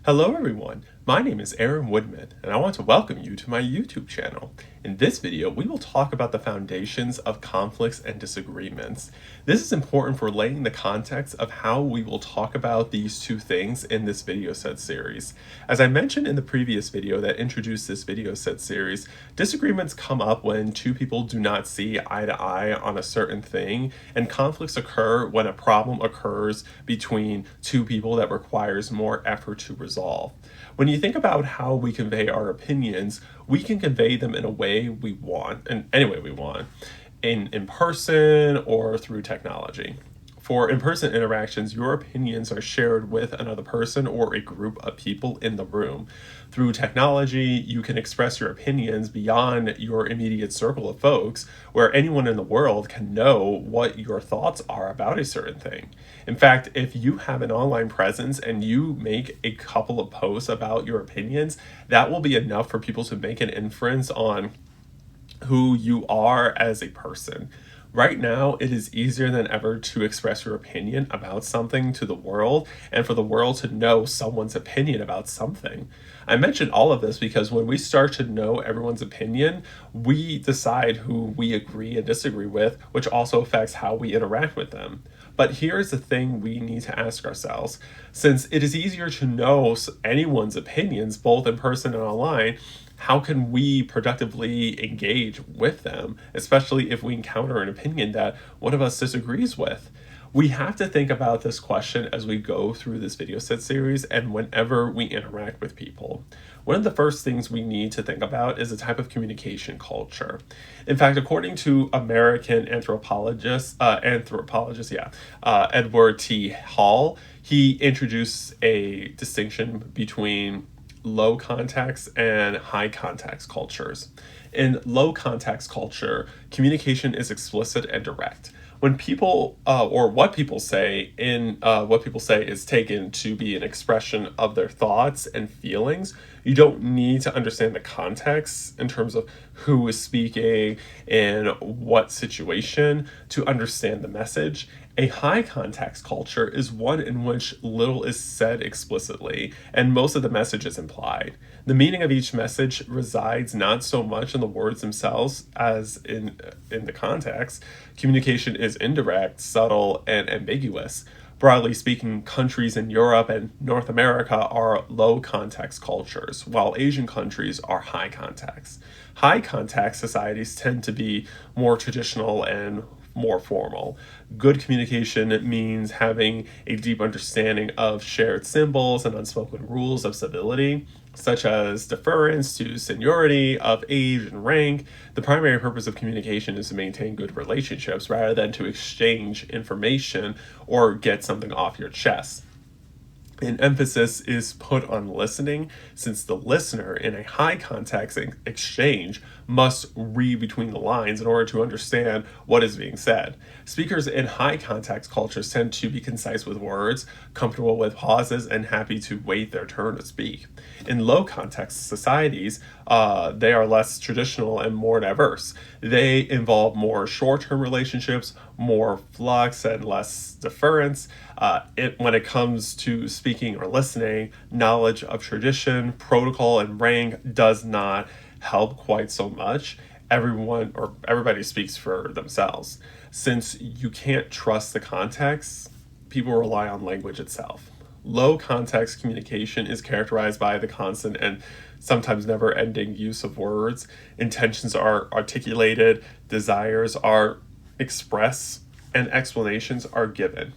Hello everyone, my name is Woodman, and I want to welcome you to my YouTube channel. In this video, we will talk about the foundations of conflicts and disagreements. This is important for laying the context of how we will talk about these two things in this video set series. As I mentioned in the previous video that introduced this video set series, disagreements come up when two people do not see eye to eye on a certain thing, and conflicts occur when a problem occurs between two people that requires more effort to resolve. When you think about how we convey our opinions, we can convey them in a way we want, and any way we want, in person or through technology. For in-person interactions, your opinions are shared with another person or a group of people in the room. Through technology, you can express your opinions beyond your immediate circle of folks, where anyone in the world can know what your thoughts are about a certain thing. In fact, if you have an online presence and you make a couple of posts about your opinions, that will be enough for people to make an inference on who you are as a person. Right now, it is easier than ever to express your opinion about something to the world and for the world to know someone's opinion about something. I mention all of this because when we start to know everyone's opinion, we decide who we agree and disagree with, which also affects how we interact with them. But here's the thing we need to ask ourselves. Since it is easier to know anyone's opinions, both in person and online, how can we productively engage with them, especially if we encounter an opinion that one of us disagrees with? We have to think about this question as we go through this video set series and whenever we interact with people. One of the first things we need to think about is a type of communication culture. In fact, according to American anthropologist Edward T. Hall, he introduced a distinction between low context and high context cultures. In low context culture, communication is explicit and direct. When people or what people say is taken to be an expression of their thoughts and feelings, you don't need to understand the context in terms of who is speaking and what situation to understand the message. A high context culture is one in which little is said explicitly and most of the message is implied. The meaning of each message resides not so much in the words themselves as in the context. Communication is indirect, subtle, and ambiguous. Broadly speaking, countries in Europe and North America are low context cultures, while Asian countries are high context. High context societies tend to be more traditional and more formal. Good communication means having a deep understanding of shared symbols and unspoken rules of civility, such as deference to seniority of age and rank. The primary purpose of communication is to maintain good relationships rather than to exchange information or get something off your chest. An emphasis is put on listening, since the listener in a high context exchange must read between the lines in order to understand what is being said. Speakers in high context cultures tend to be concise with words, comfortable with pauses, and happy to wait their turn to speak. In low context societies, they are less traditional and more diverse. They involve more short-term relationships, more flux, and less deference. When it comes to speaking or listening, knowledge of tradition, protocol, and rank does not help quite so much. Everybody speaks for themselves. Since you can't trust the context, people rely on language itself. Low context communication is characterized by the constant and sometimes never-ending use of words. Intentions are articulated, desires are expressed, and explanations are given.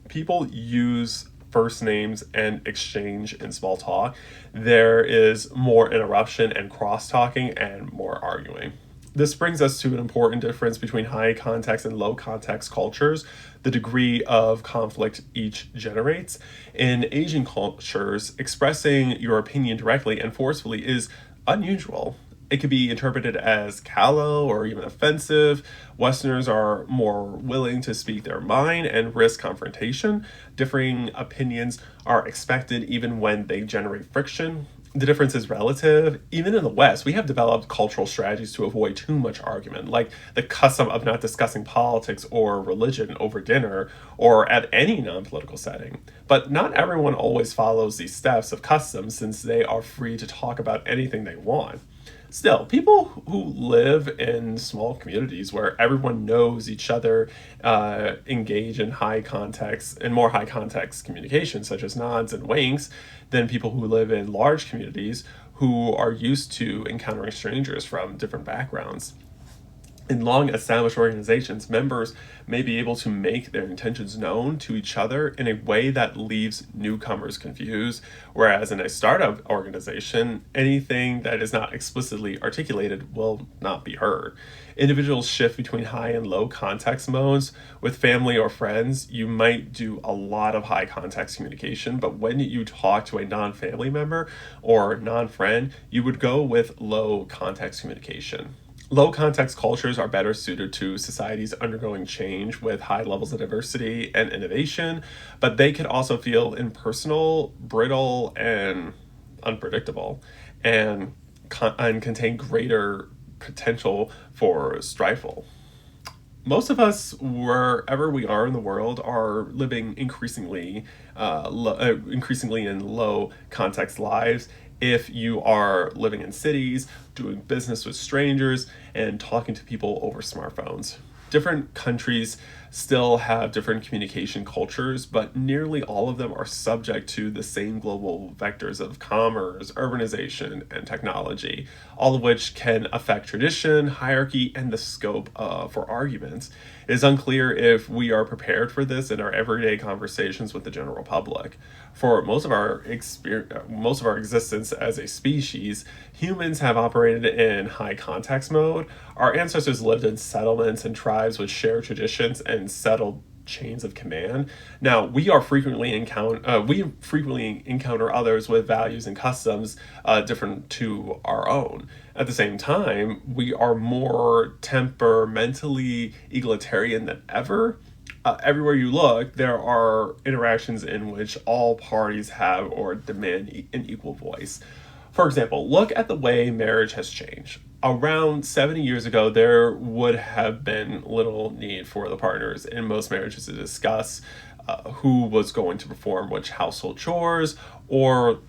People use first names and exchange in small talk. There is more interruption and cross-talking and more arguing. This brings us to an important difference between high context and low context cultures, the degree of conflict each generates. In Asian cultures, expressing your opinion directly and forcefully is unusual. It could be interpreted as callow or even offensive. Westerners are more willing to speak their mind and risk confrontation. Differing opinions are expected even when they generate friction. the difference is relative. Even in the West, we have developed cultural strategies to avoid too much argument, like the custom of not discussing politics or religion over dinner or at any non political setting. But not everyone always follows these steps of custom, since they are free to talk about anything they want. Still, people who live in small communities where everyone knows each other engage in more high context communication, such as nods and winks, than people who live in large communities who are used to encountering strangers from different backgrounds. In long established organizations, members may be able to make their intentions known to each other in a way that leaves newcomers confused, whereas in a startup organization, anything that is not explicitly articulated will not be heard. Individuals shift between high and low context modes. With family or friends, you might do a lot of high context communication, but when you talk to a non-family member or non-friend, you would go with low context communication. Low context cultures are better suited to societies undergoing change with high levels of diversity and innovation, but they could also feel impersonal, brittle, and unpredictable, and contain greater potential for strife. Most of us, wherever we are in the world, are living increasingly in low context lives. If you are living in cities, doing business with strangers, and talking to people over smartphones. Different countries still have different communication cultures, but nearly all of them are subject to the same global vectors of commerce, urbanization, and technology, all of which can affect tradition, hierarchy, and the scope for arguments. It is unclear if we are prepared for this in our everyday conversations with the general public. For most of our existence as a species, humans have operated in high context mode. Our ancestors lived in settlements and tribes with shared traditions and settled chains of command. Now, we frequently encounter others with values and customs different to our own. At the same time, we are more temperamentally egalitarian than ever. Everywhere you look, there are interactions in which all parties have or demand an equal voice. For example, look at the way marriage has changed. Around 70 years ago, there would have been little need for the partners in most marriages to discuss who was going to perform which household chores or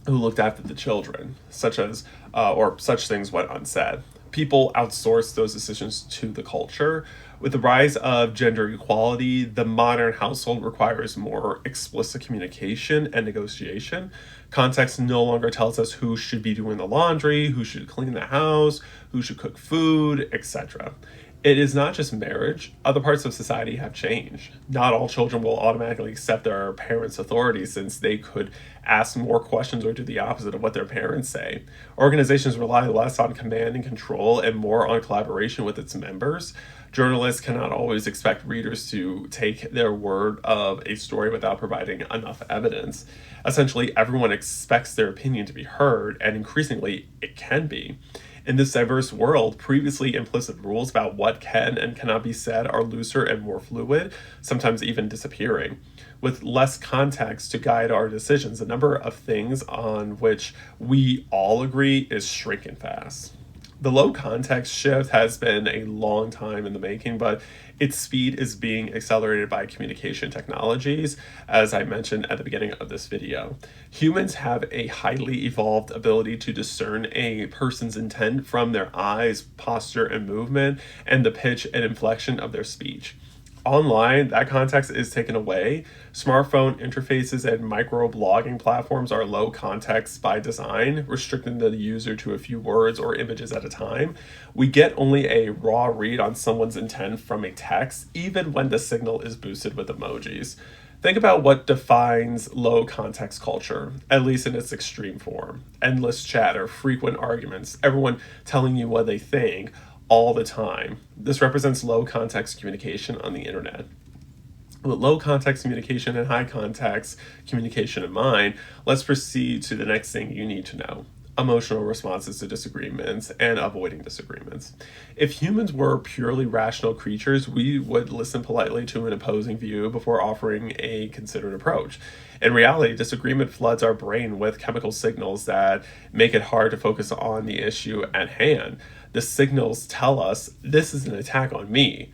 who looked after the children, such things went unsaid. People outsourced those decisions to the culture. With the rise of gender equality, the modern household requires more explicit communication and negotiation. Context no longer tells us who should be doing the laundry, who should clean the house, who should cook food, etc. It is not just marriage. Other parts of society have changed. Not all children will automatically accept their parents' authority, since they could ask more questions or do the opposite of what their parents say. Organizations rely less on command and control and more on collaboration with its members. Journalists cannot always expect readers to take their word of a story without providing enough evidence. Essentially, everyone expects their opinion to be heard, and increasingly, it can be. In this diverse world, previously implicit rules about what can and cannot be said are looser and more fluid, sometimes even disappearing. With less context to guide our decisions, the number of things on which we all agree is shrinking fast. The low context shift has been a long time in the making, but its speed is being accelerated by communication technologies, as I mentioned at the beginning of this video. Humans have a highly evolved ability to discern a person's intent from their eyes, posture, and movement, and the pitch and inflection of their speech. Online, that context is taken away. Smartphone interfaces and microblogging platforms are low context by design, restricting the user to a few words or images at a time. We get only a raw read on someone's intent from a text, even when the signal is boosted with emojis. Think about what defines low context culture, at least in its extreme form. Endless chatter, frequent arguments, everyone telling you what they think all the time. This represents low context communication on the internet. With low context communication and high context communication in mind, let's proceed to the next thing you need to know: emotional responses to disagreements and avoiding disagreements. If humans were purely rational creatures, we would listen politely to an opposing view before offering a considered approach. In reality, disagreement floods our brain with chemical signals that make it hard to focus on the issue at hand. The signals tell us this is an attack on me.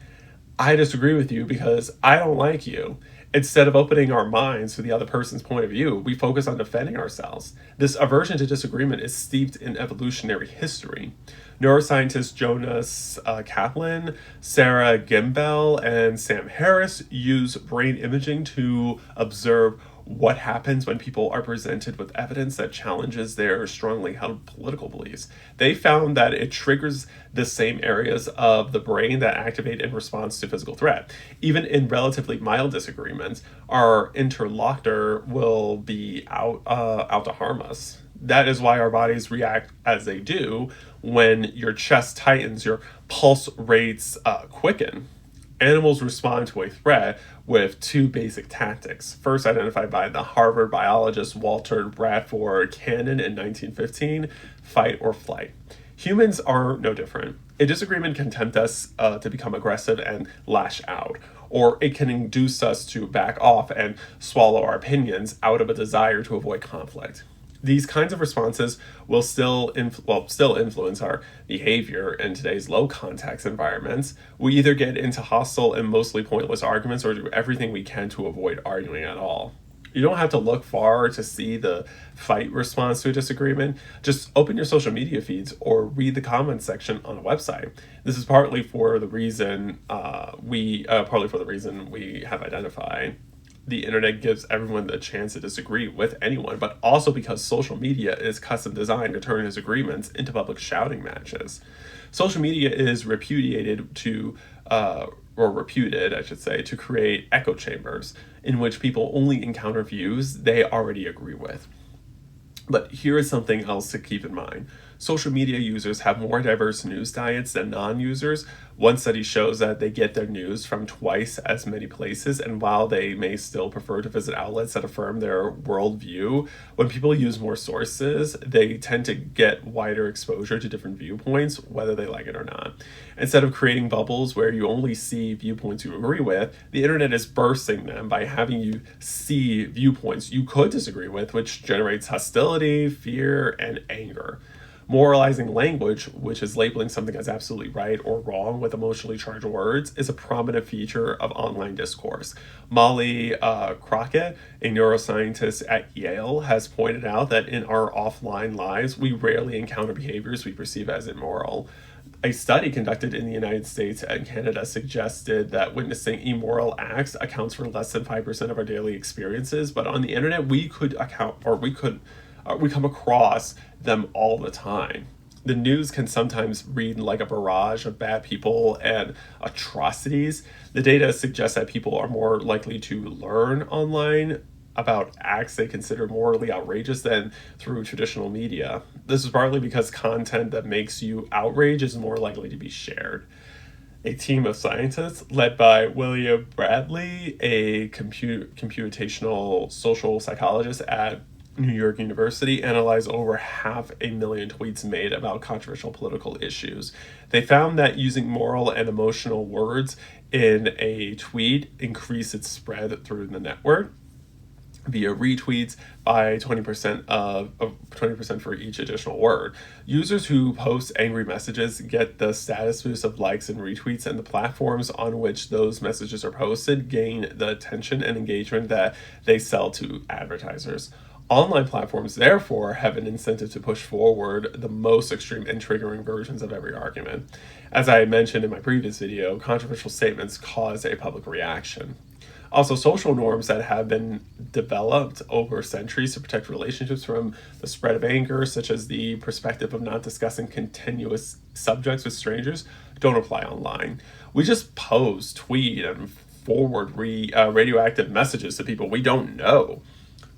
I disagree with you because I don't like you. Instead of opening our minds to the other person's point of view, we focus on defending ourselves. This aversion to disagreement is steeped in evolutionary history. Neuroscientists Jonas Kaplan, Sarah Gimbel, and Sam Harris use brain imaging to observe what happens when people are presented with evidence that challenges their strongly held political beliefs. They found that it triggers the same areas of the brain that activate in response to physical threat. Even in relatively mild disagreements, our interlocutor will be out to harm us. That is why our bodies react as they do. When your chest tightens, your pulse rates quicken. Animals respond to a threat with two basic tactics. First identified by the Harvard biologist Walter Bradford Cannon in 1915, fight or flight. Humans are no different. A disagreement can tempt us to become aggressive and lash out, or it can induce us to back off and swallow our opinions out of a desire to avoid conflict. These kinds of responses will still influence our behavior in today's low-context environments. We either get into hostile and mostly pointless arguments or do everything we can to avoid arguing at all. You don't have to look far to see the fight response to a disagreement. Just open your social media feeds or read the comments section on a website. This is partly for the reason we have identified. The internet gives everyone the chance to disagree with anyone, but also because social media is custom designed to turn disagreements into public shouting matches. Social media is reputed, I should say, to create echo chambers in which people only encounter views they already agree with. But here is something else to keep in mind. Social media users have more diverse news diets than non-users. One study shows that they get their news from twice as many places, and while they may still prefer to visit outlets that affirm their worldview, when people use more sources, they tend to get wider exposure to different viewpoints, whether they like it or not. Instead of creating bubbles where you only see viewpoints you agree with, the internet is bursting them by having you see viewpoints you could disagree with, which generates hostility, fear, and anger. Moralizing language, which is labeling something as absolutely right or wrong with emotionally charged words, is a prominent feature of online discourse. Molly Crockett, a neuroscientist at Yale, has pointed out that in our offline lives, we rarely encounter behaviors we perceive as immoral. A study conducted in the United States and Canada suggested that witnessing immoral acts accounts for less than 5% of our daily experiences, but on the internet, we come across them all the time. The news can sometimes read like a barrage of bad people and atrocities. The data suggests that people are more likely to learn online about acts they consider morally outrageous than through traditional media. This is partly because content that makes you outraged is more likely to be shared. A team of scientists led by William Bradley, a computational social psychologist at New York University, analyzed over 500,000 tweets made about controversial political issues. They found that using moral and emotional words in a tweet increased its spread through the network via retweets by 20% for each additional word. Users who post angry messages get the status boost of likes and retweets, and the platforms on which those messages are posted gain the attention and engagement that they sell to advertisers. Online platforms, therefore, have an incentive to push forward the most extreme and triggering versions of every argument. As I mentioned in my previous video, controversial statements cause a public reaction. Also, social norms that have been developed over centuries to protect relationships from the spread of anger, such as the perspective of not discussing continuous subjects with strangers, don't apply online. We just post, tweet, and forward radioactive messages to people we don't know.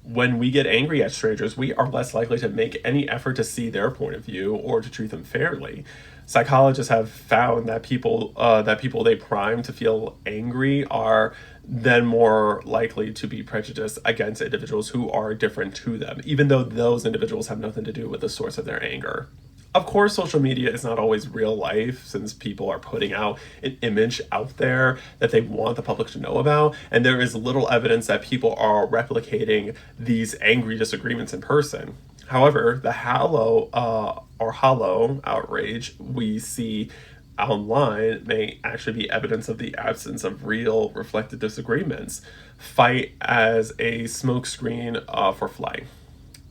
When we get angry at strangers, we are less likely to make any effort to see their point of view or to treat them fairly. Psychologists have found that people they prime to feel angry are then more likely to be prejudiced against individuals who are different to them, even though those individuals have nothing to do with the source of their anger. Of course, social media is not always real life, since people are putting out an image out there that they want the public to know about, and there is little evidence that people are replicating these angry disagreements in person. However, the hollow outrage we see online may actually be evidence of the absence of real reflected disagreements. Fight as a smokescreen for flight.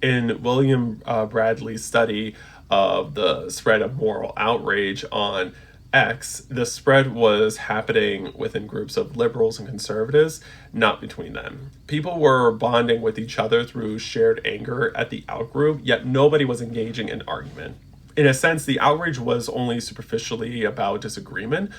In William Bradley's study of the spread of moral outrage on X, the spread was happening within groups of liberals and conservatives, not between them. People were bonding with each other through shared anger at the outgroup, yet nobody was engaging in argument. In a sense, the outrage was only superficially about disagreement.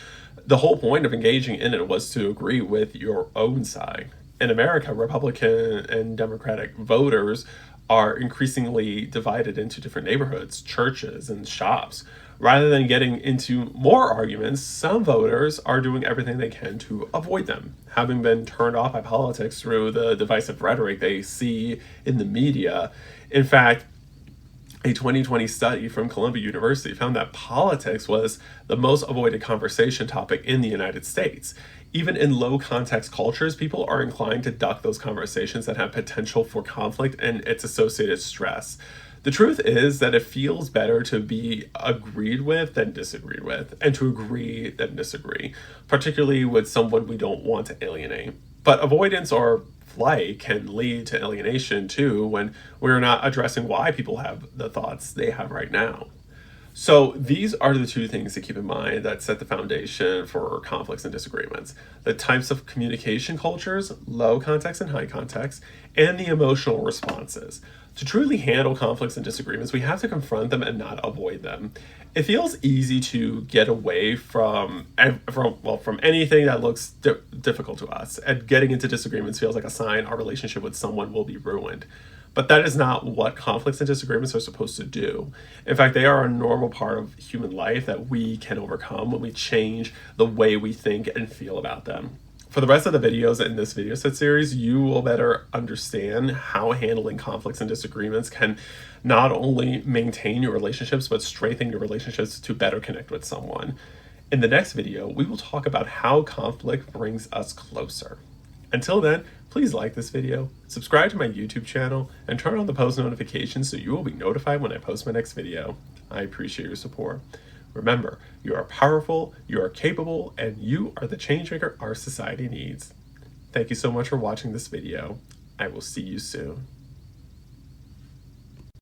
The whole point of engaging in it was to agree with your own side. In America, Republican and Democratic voters are increasingly divided into different neighborhoods, churches, and shops. Rather than getting into more arguments, some voters are doing everything they can to avoid them, having been turned off by politics through the divisive rhetoric they see in the media. In fact, a 2020 study from Columbia University found that politics was the most avoided conversation topic in the United States. Even in low context cultures, people are inclined to duck those conversations that have potential for conflict and its associated stress. The truth is that it feels better to be agreed with than disagreed with, and to agree than disagree, particularly with someone we don't want to alienate. But avoidance or flight can lead to alienation too, when we're not addressing why people have the thoughts they have right now. So these are the two things to keep in mind that set the foundation for conflicts and disagreements: the types of communication cultures, low context and high context, and the emotional responses. To truly handle conflicts and disagreements, we have to confront them and not avoid them. It feels easy to get away from anything that looks difficult to us, and getting into disagreements feels like a sign our relationship with someone will be ruined. But that is not what conflicts and disagreements are supposed to do. In fact, they are a normal part of human life that we can overcome when we change the way we think and feel about them. For the rest of the videos in this video set series, you will better understand how handling conflicts and disagreements can not only maintain your relationships, but strengthen your relationships to better connect with someone. In the next video, we will talk about how conflict brings us closer. Until then, please like this video, subscribe to my YouTube channel, and turn on the post notifications so you will be notified when I post my next video. I appreciate your support. Remember, you are powerful, you are capable, and you are the changemaker our society needs. Thank you so much for watching this video. I will see you soon.